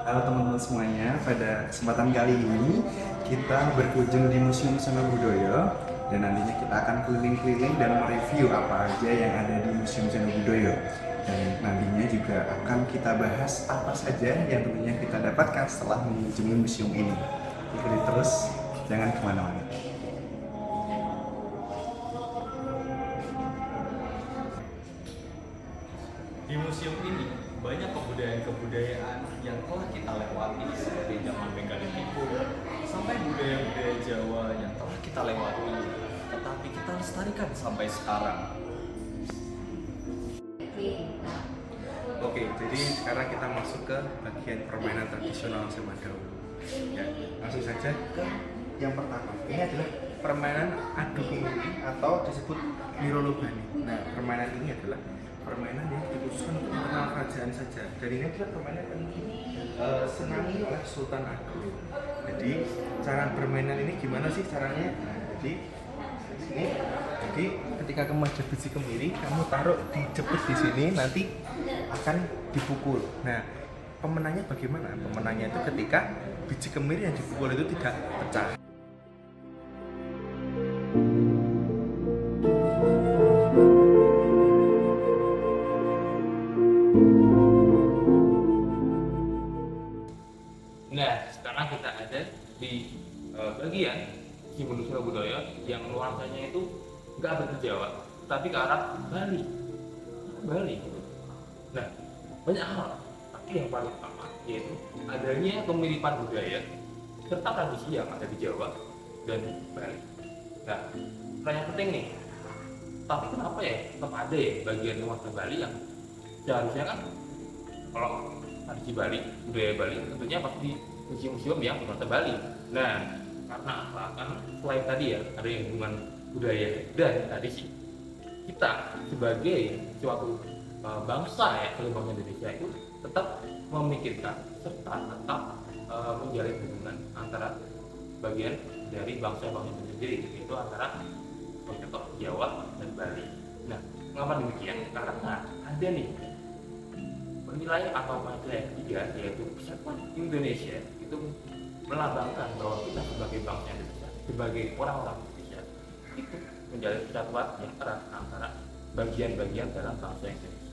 Halo teman-teman semuanya, pada kesempatan kali ini kita berkunjung di Museum Sono Budoyo dan nantinya kita akan keliling-keliling dan mereview apa aja yang ada di Museum Sono Budoyo. Dan nantinya juga akan kita bahas apa saja yang tentunya kita dapatkan setelah mengunjungi museum ini. Ikuti terus, jangan kemana-mana. Di museum ini banyak kebudayaan-kebudayaan yang telah kita lewati seperti zaman Megalitikum sampai budaya-budaya Jawa yang telah kita lewati tetapi kita lestarikan sampai sekarang. Oke, jadi sekarang kita masuk ke bagian permainan tradisional zaman dahulu. Ya, langsung saja ke yang pertama. Ini adalah permainan adu kemudi atau disebut Mirolobani. Nah, permainan ini adalah permainan yang dikhususkan untuk internal kerajaan saja. Dan ini adalah permainan yang disenangi oleh Sultan Agung. Jadi, cara permainan ini gimana sih caranya? Nah, jadi ini jadi ketika kamu ada biji kemiri, kamu taruh dijepit di sini, nanti akan dipukul. Nah, pemenangnya bagaimana? Pemenangnya itu ketika biji kemiri yang dipukul itu tidak pecah. Nah, sekarang kita ada di bagian Cibuntu Surabaya yang nuansanya itu nggak ada ke Jawa, tapi ke arah Bali. Bali. Nah, banyak hal, tapi yang paling utama yaitu adanya kemiripan budaya serta tradisi yang ada di Jawa dan Bali. Nah, pertanyaan penting nih, tapi kenapa ya tetap ada ya bagian nuansa Bali yang seharusnya kan kalau tradisi Bali, budaya Bali tentunya pasti di museum-museum yang bernuansa Bali. Nah, karena apa? Karena selain tadi ya ada yang hubungan budaya dan tradisi, kita sebagai suatu bangsa ya, sebagai bangsa Indonesia itu tetap memikirkan serta tetap menjalin hubungan antara bagian dari bangsa-bangsa itu sendiri, yaitu antara contoh Jawa dan Bali. Nah, mengapa demikian? Karena ada nih penilaian atau penilaian ketiga yaitu Persatuan Indonesia itu melambangkan bahwa kita sebagai bangsa Indonesia, sebagai orang-orang Indonesia itu menjalin persatuan yang erat antara bagian-bagian dalam bangsa Indonesia.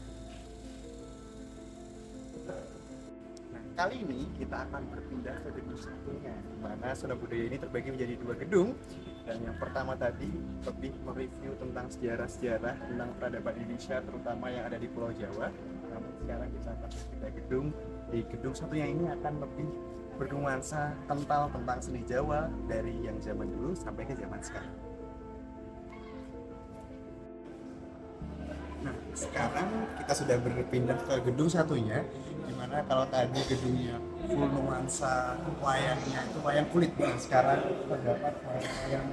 Nah, kali ini kita akan berpindah ke gedung satunya, di mana Sono Budoyo ini terbagi menjadi dua gedung. Dan yang pertama tadi lebih mereview tentang sejarah-sejarah tentang peradaban Indonesia, terutama yang ada di Pulau Jawa. Namun sekarang kita akan pindah gedung. Di gedung satunya ini akan lebih bernuansa kental tentang seni Jawa dari yang zaman dulu sampai ke zaman sekarang. Nah, sekarang kita sudah berpindah ke gedung satunya, dimana kalau tadi gedungnya full nuansa wayangnya itu wayang kulit, nah sekarang terdapat wayang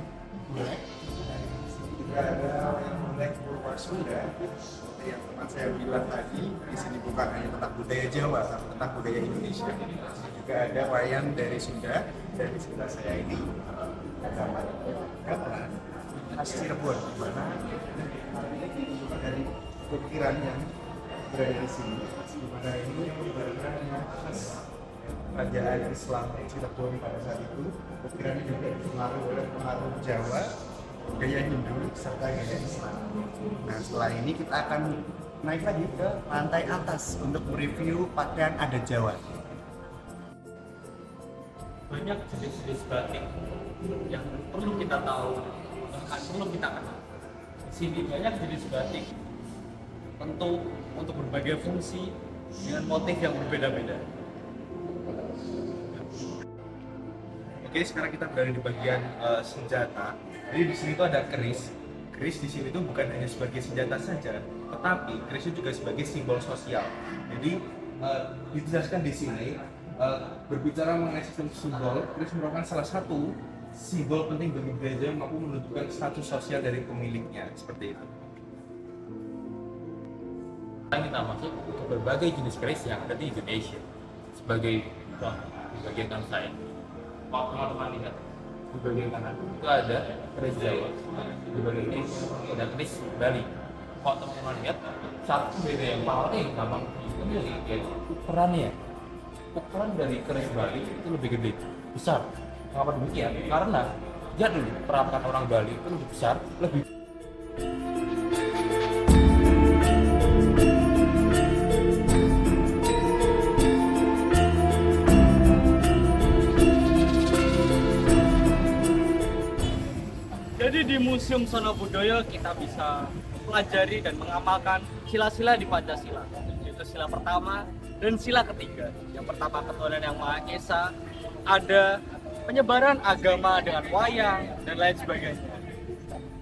golek. Dan di sini juga ada wayang golek berupa Sunda. Seperti yang teman saya bilang tadi, di sini bukan hanya tentang budaya Jawa, tapi tentang budaya Indonesia. Di sini juga ada wayang dari Sunda. Dan di sebelah saya ini ada gamelan khas Cirebon, di mana dari ukiran yang berada di sini, di mana ini merupakan khas kerajaan Islam Cirebon pada saat itu. Ukiran ini juga dipengaruhi oleh pengaruh Jawa, gaya Hindu, serta gaya Islam. Nah, setelah ini kita akan naik lagi ke lantai atas untuk mereview pakaian adat Jawa. Banyak jenis-jenis batik yang perlu kita tahu, bahkan perlu kita kenal. Di sini banyak jenis batik, tentu untuk berbagai fungsi dengan motif yang berbeda-beda. Oke, sekarang kita berada di bagian senjata. Jadi di sini tuh ada keris. Keris di sini tuh bukan hanya sebagai senjata saja, tetapi keris itu juga sebagai simbol sosial. Jadi dijelaskan di sini berbicara mengenai sistem simbol, keris merupakan salah satu simbol penting bagi budaya yang mampu menentukan status sosial dari pemiliknya, seperti itu. Sekarang kita masuk ke berbagai jenis keris yang ada di Indonesia. Sebagai contoh, di bagian kanan saya, kalau teman-teman lihat di bagian kanan itu ada keris Jawa, di bagian ini ada keris Bali. Kalau teman-teman lihat, satu beda yang paling gampang dikenali yaitu ukurannya. ukuran dari keris Bali itu lebih gede, besar. Mengapa demikian? Karena ya dulu peralatan orang Bali itu lebih besar, lebih Jadi di Museum Sono Budoyo kita bisa pelajari dan mengamalkan sila-sila di Pancasila, yaitu sila pertama dan sila ketiga. Yang pertama ketuhanan yang Maha Esa, ada penyebaran agama dengan wayang dan lain sebagainya.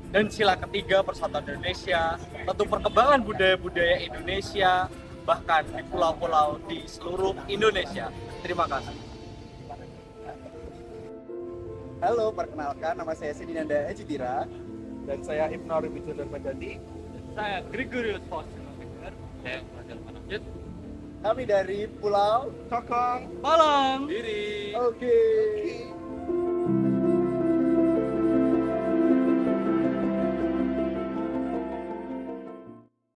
Dan sila ketiga persatuan Indonesia, tentu perkembangan budaya-budaya Indonesia, bahkan di pulau-pulau di seluruh Indonesia. Terima kasih. Halo, perkenalkan nama saya Sidinanda Ejitira. Dan saya Ibnu Arif Wijaya Majadi. Saya Gregorius Faustino Fikir. Saya Fajar Manajit. Kami dari Pulau Malang. diri. Oke.